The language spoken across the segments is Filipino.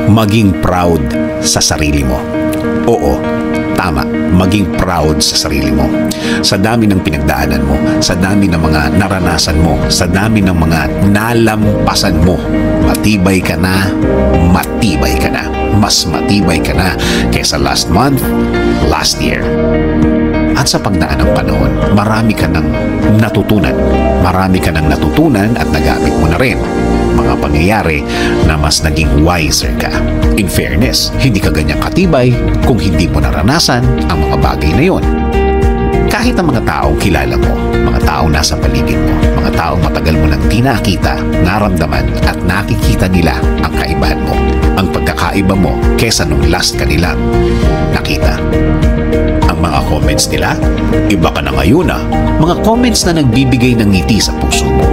Maging proud sa sarili mo. Oo, tama, maging proud sa sarili mo. Sa dami ng pinagdaanan mo, sa dami ng mga naranasan mo, sa dami ng mga nalampasan mo, matibay ka na, matibay ka na. Mas matibay ka na kaysa last month, last year. At sa pagdaan ng panahon, marami ka nang natutunan. Marami ka nang natutunan at nagamit mo na rin mga pangyayari na mas naging wiser ka. In fairness, hindi ka ganyang katibay kung hindi mo naranasan ang mga bagay na yon. Kahit ang mga taong kilala mo, mga taong nasa paligid mo, mga taong matagal mo nang di nakita, naramdaman at nakikita nila ang kaibahan mo, ang pagkakaiba mo kesa nung last ka nilang nakita. Ang mga comments nila, iba ka na ngayon ah. Mga comments na nagbibigay ng ngiti sa puso mo.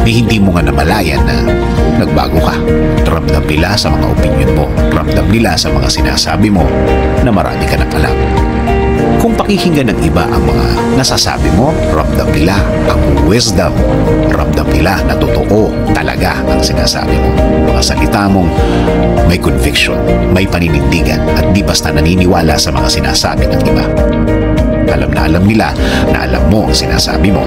Hindi mo nga namalayan na nagbago ka. Ramdam nila sa mga opinion mo. Ramdam nila sa mga sinasabi mo na marami ka nang alam. Kung pakikinggan ng iba ang mga nasasabi mo, ramdam nila ang wisdom. Ramdam nila na totoo talaga ang sinasabi mo. Mga salita mong may conviction, may paninindigan at di basta naniniwala sa mga sinasabi ng iba. Alam na alam nila na alam mo ang sinasabi mo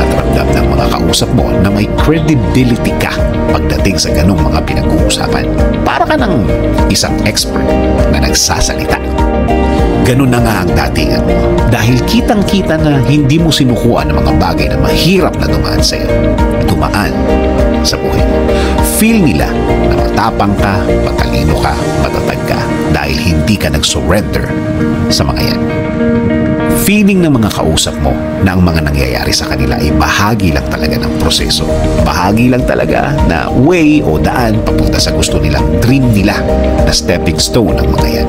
at ramdam ng mga kausap mo na may credibility ka pagdating sa ganung mga pinag-uusapan. Para ka ng isang expert na nagsasalita. Ganun na nga ang datingan mo. Dahil kitang-kita na hindi mo sinukuan ang mga bagay na mahirap na dumaan sa'yo. Dumaan sa buhay mo. Feel nila na matapang ka, matalino ka, matatag ka dahil hindi ka nag-surrender sa mga yan. Feeling ng mga kausap mo na ang mga nangyayari sa kanila ay bahagi lang talaga ng proseso. Bahagi lang talaga na way o daan papunta sa gusto nilang dream nila na stepping stone ng mga yan.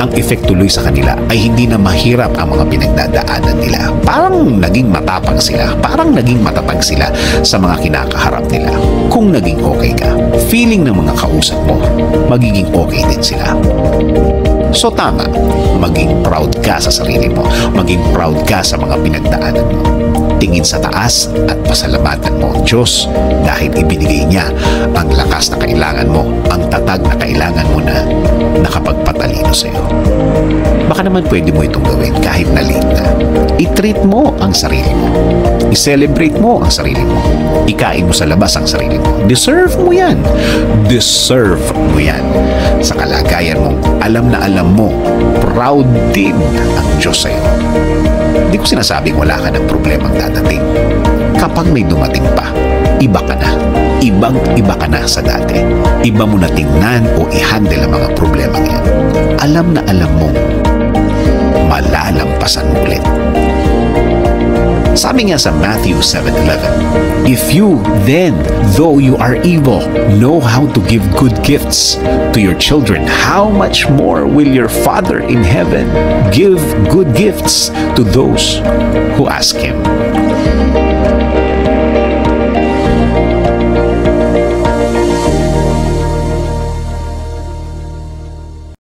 Ang effect tuloy sa kanila ay hindi na mahirap ang mga pinagdadaanan nila. Parang naging matapang sila, parang naging matatag sila sa mga kinakaharap nila. Kung naging okay ka, feeling ng mga kausap mo, magiging okay din sila. So tama, maging proud ka sa sarili mo, maging proud ka sa mga pinagdaanan mo. Tingin sa taas at pasalamatan mo ang Diyos dahil ibinigay niya ang lakas na kailangan mo, ang tatag na kailangan mo na nakapagpatalino sa iyo. Baka naman pwede mo itong gawin kahit na late na. I-treat mo ang sarili mo. I-celebrate mo ang sarili mo. Ikain mo sa labas ang sarili mo. Deserve mo yan. Deserve mo yan. Sa kalagayan mong alam na alam mo, proud din ang Diyos sa iyo. Hindi ko sinasabing wala ka ng problemang dadating. Kapag may dumating pa, iba ka na. Ibang-iba ka na sa dati. Iba mo na tingnan o i-handle ang mga problema yan. Alam na alam mong malalampasan mo ulit. Sabi nga sa Matthew 7:11, if you then, though you are evil, know how to give good gifts to your children, how much more will your Father in heaven give good gifts to those who ask Him?